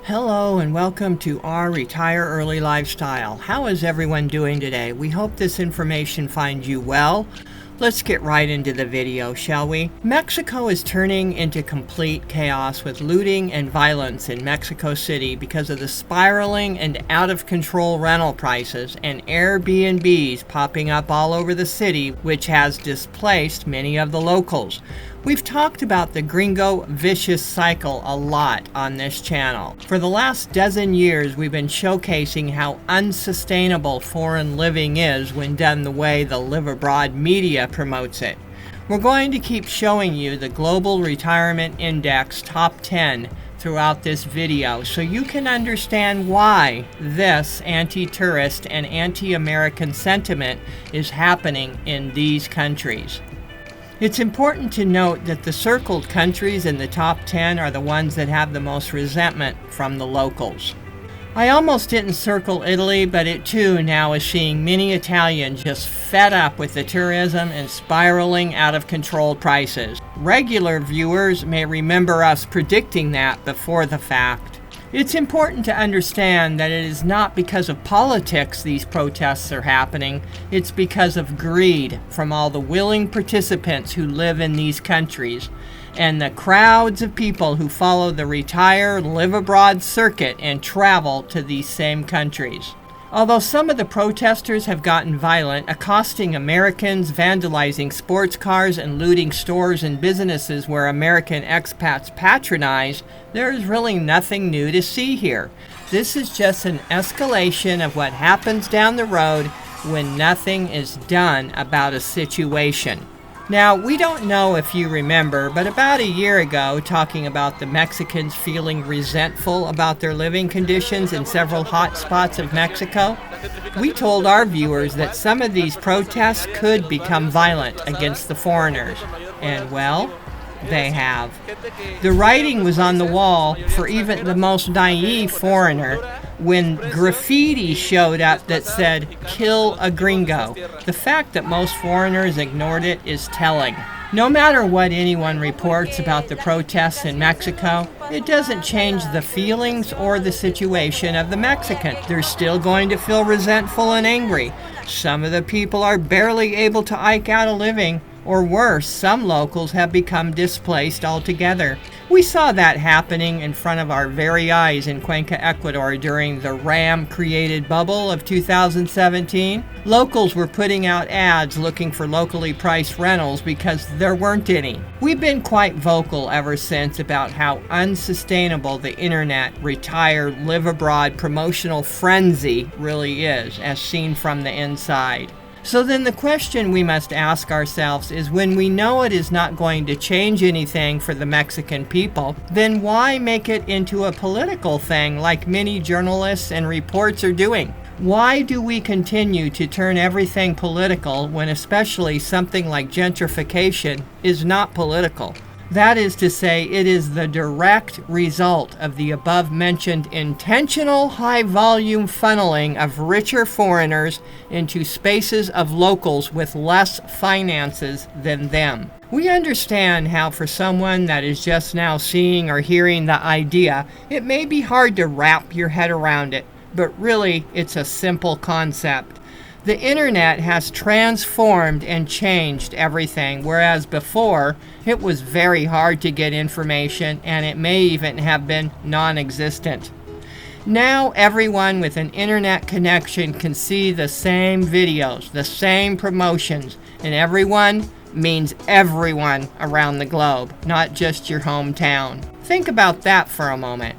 Hello and welcome to our Retire Early Lifestyle. How is everyone doing today? We hope this information finds you well. Let's get right into the video, shall we? Mexico is turning into complete chaos with looting and violence in Mexico City because of the spiraling and out-of-control rental prices and Airbnbs popping up all over the city, which has displaced many of the locals. We've talked about the gringo vicious cycle a lot on this channel. For the last dozen years, we've been showcasing how unsustainable foreign living is when done the way the live abroad media promotes it. We're going to keep showing you the Global Retirement Index Top 10 throughout this video so you can understand why this anti-tourist and anti-American sentiment is happening in these countries. It's important to note that the circled countries in the top 10 are the ones that have the most resentment from the locals. I almost didn't circle Italy, but it too now is seeing many Italians just fed up with the tourism and spiraling out of control prices. Regular viewers may remember us predicting that before the fact. It's important to understand that it is not because of politics these protests are happening. It's because of greed from all the willing participants who live in these countries and the crowds of people who follow the retire, live abroad circuit and travel to these same countries. Although some of the protesters have gotten violent, accosting Americans, vandalizing sports cars, and looting stores and businesses where American expats patronize, there is really nothing new to see here. This is just an escalation of what happens down the road when nothing is done about a situation. Now, we don't know if you remember, but about a year ago, talking about the Mexicans feeling resentful about their living conditions in several hot spots of Mexico, we told our viewers that some of these protests could become violent against the foreigners. And well, they have. The writing was on the wall for even the most naive foreigner when graffiti showed up that said, "Kill a gringo." The fact that most foreigners ignored it is telling. No matter what anyone reports about the protests in Mexico, it doesn't change the feelings or the situation of the Mexicans. They're still going to feel resentful and angry. Some of the people are barely able to eke out a living, or worse, some locals have become displaced altogether. We saw that happening in front of our very eyes in Cuenca, Ecuador during the RAM-created bubble of 2017. Locals were putting out ads looking for locally priced rentals because there weren't any. We've been quite vocal ever since about how unsustainable the internet retire, live abroad promotional frenzy really is, as seen from the inside. So then the question we must ask ourselves is, when we know it is not going to change anything for the Mexican people, then why make it into a political thing like many journalists and reports are doing? Why do we continue to turn everything political when especially something like gentrification is not political? That is to say, it is the direct result of the above-mentioned intentional high-volume funneling of richer foreigners into spaces of locals with less finances than them. We understand how for someone that is just now seeing or hearing the idea, it may be hard to wrap your head around it, but really it's a simple concept. The internet has transformed and changed everything, whereas before it was very hard to get information and it may even have been non-existent. Now everyone with an internet connection can see the same videos, the same promotions, and everyone means everyone around the globe, not just your hometown. Think about that for a moment.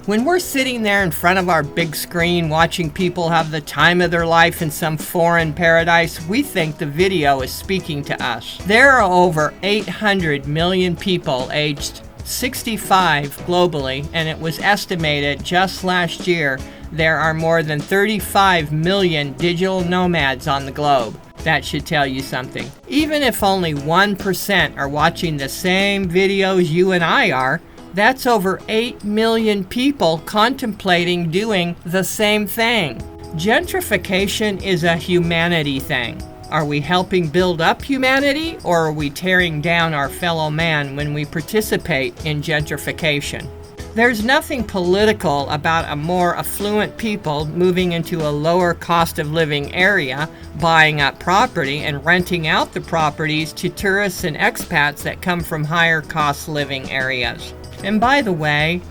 When we're sitting there in front of our big screen watching people have the time of their life in some foreign paradise, we think the video is speaking to us. There are over 800 million people aged 65 globally, and it was estimated just last year there are more than 35 million digital nomads on the globe. That should tell you something. Even if only 1% are watching the same videos you and I are, that's over 8 million people contemplating doing the same thing. Gentrification is a humanity thing. Are we helping build up humanity, or are we tearing down our fellow man when we participate in gentrification? There's nothing political about a more affluent people moving into a lower cost of living area, buying up property and renting out the properties to tourists and expats that come from higher cost living areas. And by the way,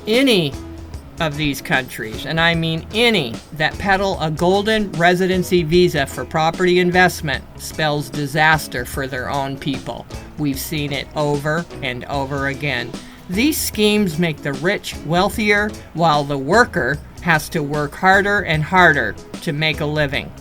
any of these countries, and I mean any, that peddle a golden residency visa for property investment spells disaster for their own people. We've seen it over and over again. These schemes make the rich wealthier while the worker has to work harder and harder to make a living.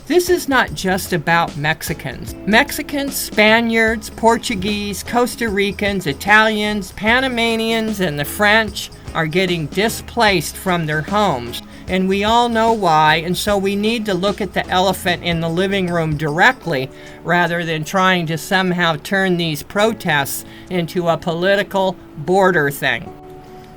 This is not just about Mexicans. Mexicans, Spaniards, Portuguese, Costa Ricans, Italians, Panamanians, and the French are getting displaced from their homes. And we all know why, and so we need to look at the elephant in the living room directly rather than trying to somehow turn these protests into a political border thing.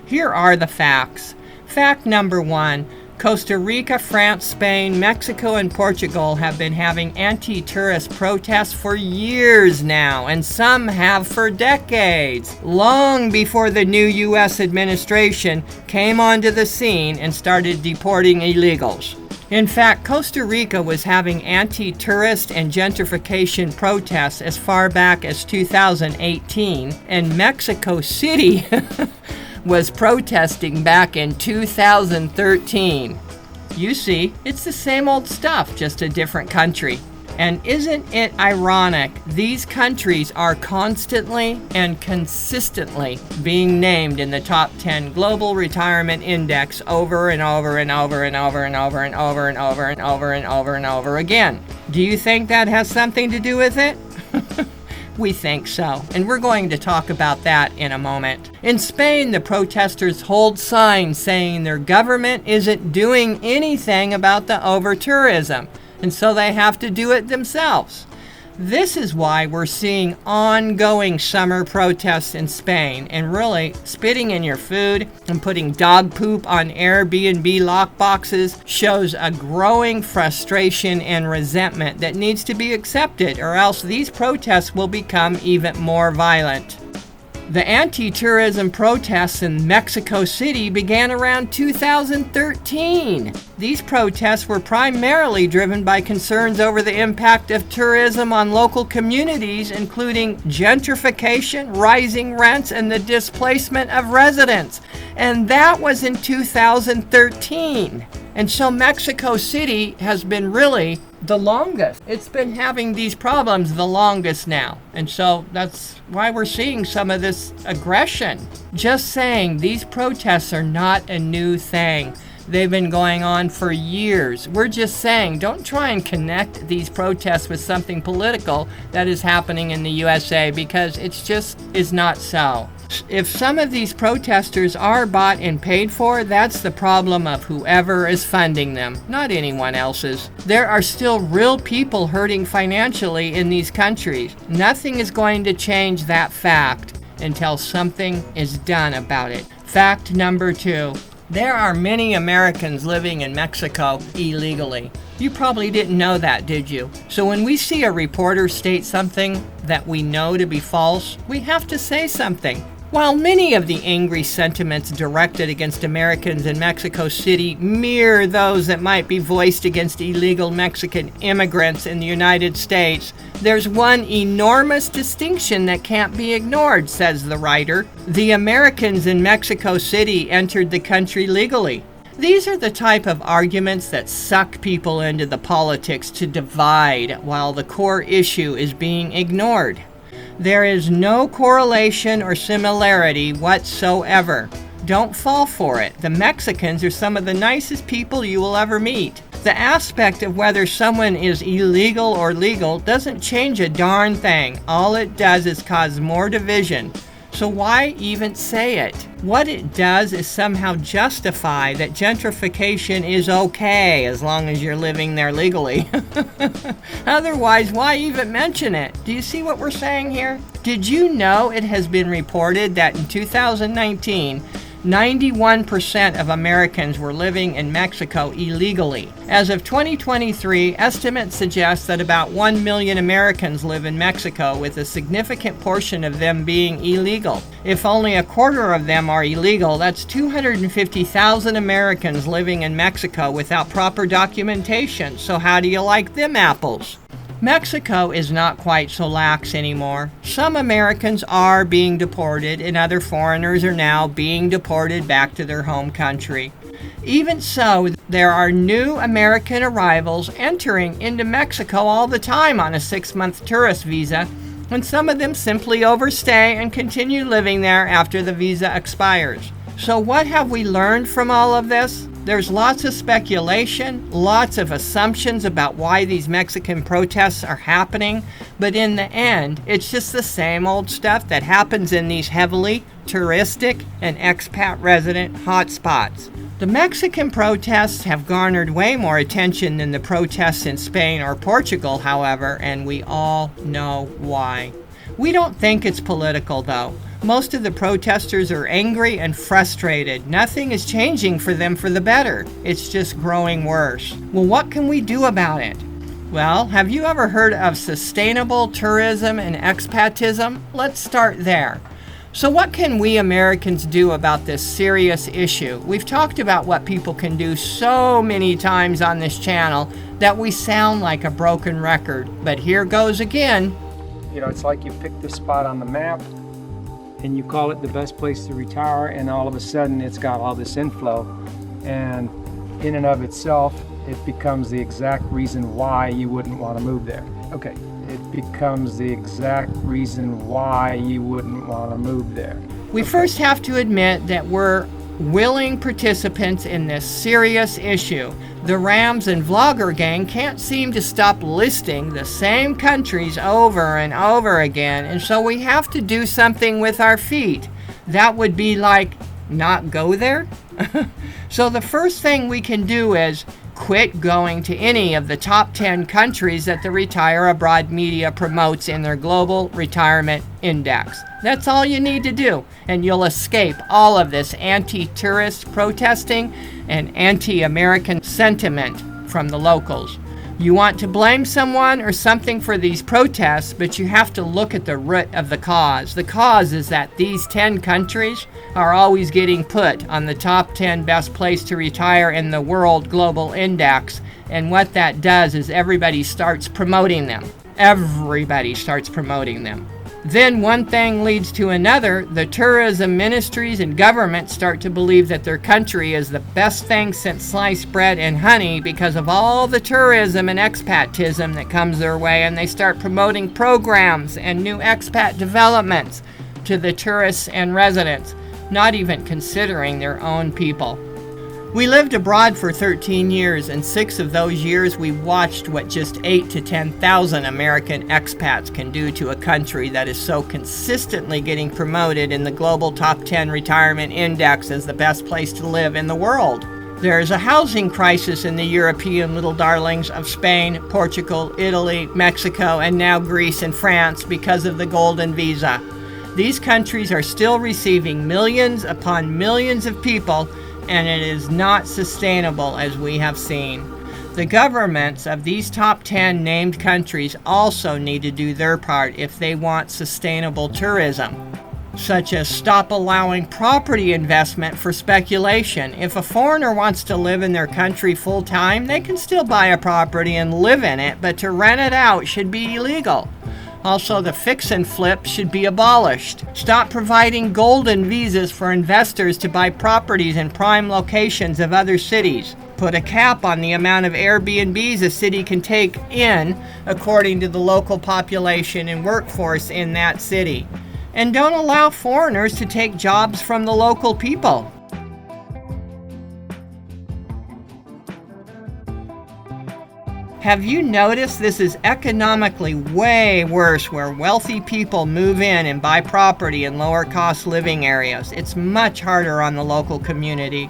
Here are the facts. Fact number 1. Costa Rica, France, Spain, Mexico, and Portugal have been having anti-tourist protests for years now, and some have for decades, long before the new U.S. administration came onto the scene and started deporting illegals. In fact, Costa Rica was having anti-tourist and gentrification protests as far back as 2018, and Mexico City was protesting back in 2013. You see, it's the same old stuff, just a different country. And isn't it ironic, these countries are constantly and consistently being named in the top 10 global retirement index over and over and over and over and over and over and over and over and over and over again. Do you think that has something to do with it? We think so, and we're going to talk about that in a moment. In Spain, the protesters hold signs saying their government isn't doing anything about the over-tourism, and so they have to do it themselves. This is why we're seeing ongoing summer protests in Spain, and really spitting in your food and putting dog poop on Airbnb lockboxes shows a growing frustration and resentment that needs to be accepted, or else these protests will become even more violent. The anti-tourism protests in Mexico City began around 2013. These protests were primarily driven by concerns over the impact of tourism on local communities, including gentrification, rising rents, and the displacement of residents. And that was in 2013. And so Mexico City has been really the longest. It's been having these problems the longest now. And so that's why we're seeing some of this aggression. Just saying, these protests are not a new thing. They've been going on for years. We're just saying, don't try and connect these protests with something political that is happening in the USA, because it's just is not so. If some of these protesters are bought and paid for, that's the problem of whoever is funding them, not anyone else's. There are still real people hurting financially in these countries. Nothing is going to change that fact until something is done about it. Fact number 2. There are many Americans living in Mexico illegally. You probably didn't know that, did you? So when we see a reporter state something that we know to be false, we have to say something. While many of the angry sentiments directed against Americans in Mexico City mirror those that might be voiced against illegal Mexican immigrants in the United States, there's one enormous distinction that can't be ignored, says the writer. The Americans in Mexico City entered the country legally. These are the type of arguments that suck people into the politics to divide while the core issue is being ignored. There is no correlation or similarity whatsoever. Don't fall for it. The Mexicans are some of the nicest people you will ever meet. The aspect of whether someone is illegal or legal doesn't change a darn thing. All it does is cause more division. So why even say it? What it does is somehow justify that gentrification is okay as long as you're living there legally. Otherwise, why even mention it? Do you see what we're saying here? Did you know it has been reported that in 2019, 91% of Americans were living in Mexico illegally. As of 2023, estimates suggest that about 1 million Americans live in Mexico, with a significant portion of them being illegal. If only a quarter of them are illegal, that's 250,000 Americans living in Mexico without proper documentation. So how do you like them apples? Mexico is not quite so lax anymore. Some Americans are being deported, and other foreigners are now being deported back to their home country. Even so, there are new American arrivals entering into Mexico all the time on a 6-month tourist visa, and some of them simply overstay and continue living there after the visa expires. So what have we learned from all of this? There's lots of speculation, lots of assumptions about why these Mexican protests are happening, but in the end, it's just the same old stuff that happens in these heavily touristic and expat resident hotspots. The Mexican protests have garnered way more attention than the protests in Spain or Portugal, however, and we all know why. We don't think it's political, though. Most of the protesters are angry and frustrated. Nothing is changing for them for the better. It's just growing worse. Well, what can we do about it? Well, have you ever heard of sustainable tourism and expatism? Let's start there. So what can we Americans do about this serious issue? We've talked about what people can do so many times on this channel that we sound like a broken record. But here goes again. You know, it's like you pick this spot on the map and you call it the best place to retire, and all of a sudden it's got all this inflow, and in and of itself it becomes the exact reason why you wouldn't want to move there. Okay, it becomes the exact reason why you wouldn't want to move there. We first have to admit that we're willing participants in this serious issue. The Rams and Vlogger gang can't seem to stop listing the same countries over and over again, and so we have to do something with our feet. That would be like not go there. So the first thing we can do is quit going to any of the top 10 countries that the Retire Abroad media promotes in their Global Retirement Index. That's all you need to do, and you'll escape all of this anti-tourist protesting and anti-American sentiment from the locals. You want to blame someone or something for these protests, but you have to look at the root of the cause. The cause is that these 10 countries are always getting put on the top 10 best place to retire in the World Global Index, and what that does is everybody starts promoting them. Everybody starts promoting them. Then one thing leads to another. The tourism ministries and governments start to believe that their country is the best thing since sliced bread and honey because of all the tourism and expatism that comes their way, and they start promoting programs and new expat developments to the tourists and residents, not even considering their own people. We lived abroad for 13 years, and 6 of those years we watched what just 8,000 to 10,000 American expats can do to a country that is so consistently getting promoted in the global top 10 retirement index as the best place to live in the world. There is a housing crisis in the European little darlings of Spain, Portugal, Italy, Mexico, and now Greece and France because of the golden visa. These countries are still receiving millions upon millions of people, and it is not sustainable, as we have seen. The governments of these top 10 named countries also need to do their part if they want sustainable tourism, such as stop allowing property investment for speculation. If a foreigner wants to live in their country full time, they can still buy a property and live in it, but to rent it out should be illegal. Also, the fix and flip should be abolished. Stop providing golden visas for investors to buy properties in prime locations of other cities. Put a cap on the amount of Airbnbs a city can take in according to the local population and workforce in that city. And don't allow foreigners to take jobs from the local people. Have you noticed this is economically way worse where wealthy people move in and buy property in lower cost living areas? It's much harder on the local community.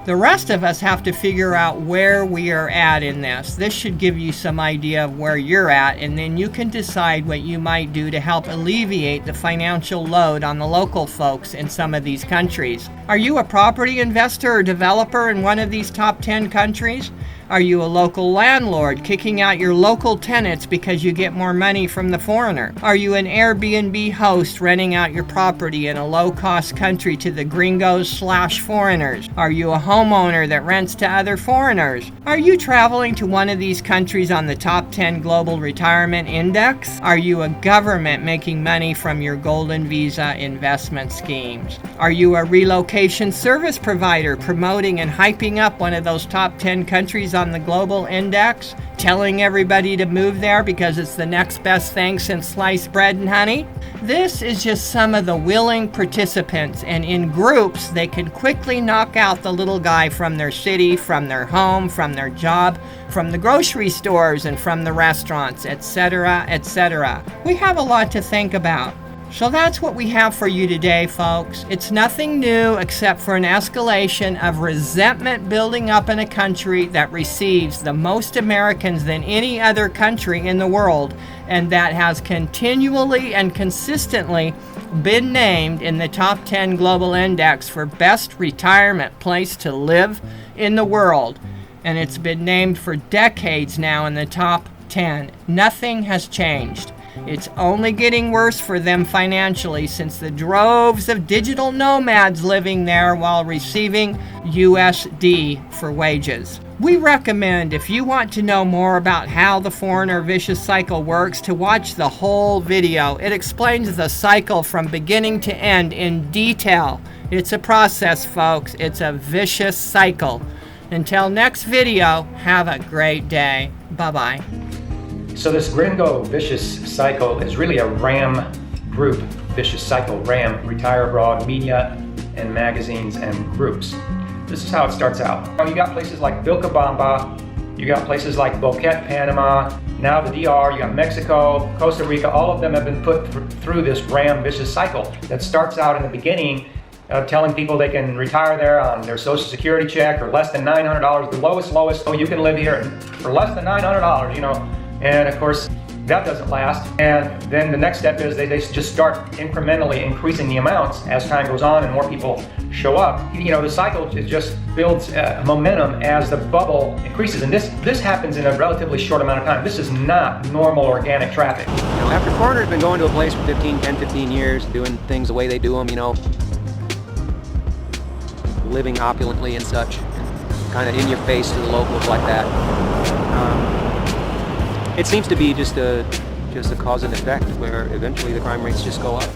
The rest of us have to figure out where we are at in this. This should give you some idea of where you're at, and then you can decide what you might do to help alleviate the financial load on the local folks in some of these countries. Are you a property investor or developer in one of these top 10 countries? Are you a local landlord kicking out your local tenants because you get more money from the foreigner? Are you an Airbnb host renting out your property in a low-cost country to the gringos/foreigners? Are you a homeowner that rents to other foreigners? Are you traveling to one of these countries on the top 10 global retirement index? Are you a government making money from your golden visa investment schemes? Are you a relocation service provider promoting and hyping up one of those top 10 countries on the global index, telling everybody to move there because it's the next best thing since sliced bread and honey? This is just some of the willing participants, and in groups they can quickly knock out the little guy from their city, from their home, from their job, from the grocery stores, and from the restaurants, etc., etc. We have a lot to think about. So that's what we have for you today, folks. It's nothing new except for an escalation of resentment building up in a country that receives the most Americans than any other country in the world, and that has continually and consistently been named in the top 10 global index for best retirement place to live in the world. And it's been named for decades now in the top 10. Nothing has changed. It's only getting worse for them financially since the droves of digital nomads living there while receiving USD for wages. We recommend, if you want to know more about how the foreigner vicious cycle works, to watch the whole video. It explains the cycle from beginning to end in detail. It's a process, folks. It's a vicious cycle. Until next video, have a great day. Bye-bye. So this Gringo vicious cycle is really a RAM group vicious cycle. RAM, retire abroad, media and magazines and groups. This is how it starts out. You got places like Vilcabamba, you got places like Boquete, Panama, now the DR, you got Mexico, Costa Rica, all of them have been put through this RAM vicious cycle that starts out in the beginning telling people they can retire there on their Social Security check or less than $900, the lowest, oh, you can live here for less than $900, you know. And of course, that doesn't last. And then the next step is they just start incrementally increasing the amounts as time goes on and more people show up. You know, the cycle just builds momentum as the bubble increases. And this happens in a relatively short amount of time. This is not normal organic traffic. You know, after foreigners have been going to a place for 10, 15 years, doing things the way they do them, you know, living opulently and such, kind of in your face to the locals like that. It seems to be just a cause and effect where eventually the crime rates just go up.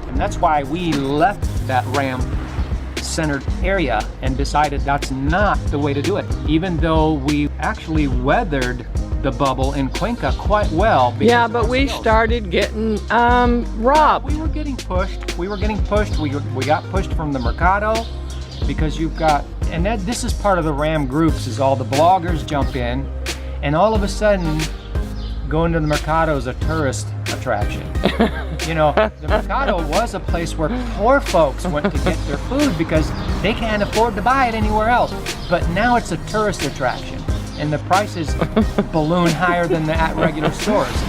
And that's why we left that RAM-centered area and decided that's not the way to do it, even though we actually weathered the bubble in Cuenca quite well. Yeah, but we started getting robbed. We were getting pushed. We got pushed from the Mercado because you've got, and this is part of the RAM groups, is all the bloggers jump in, and all of a sudden going to the Mercado is a tourist attraction. You know, the Mercado was a place where poor folks went to get their food because they can't afford to buy it anywhere else. But now it's a tourist attraction, and the prices balloon higher than the at regular stores.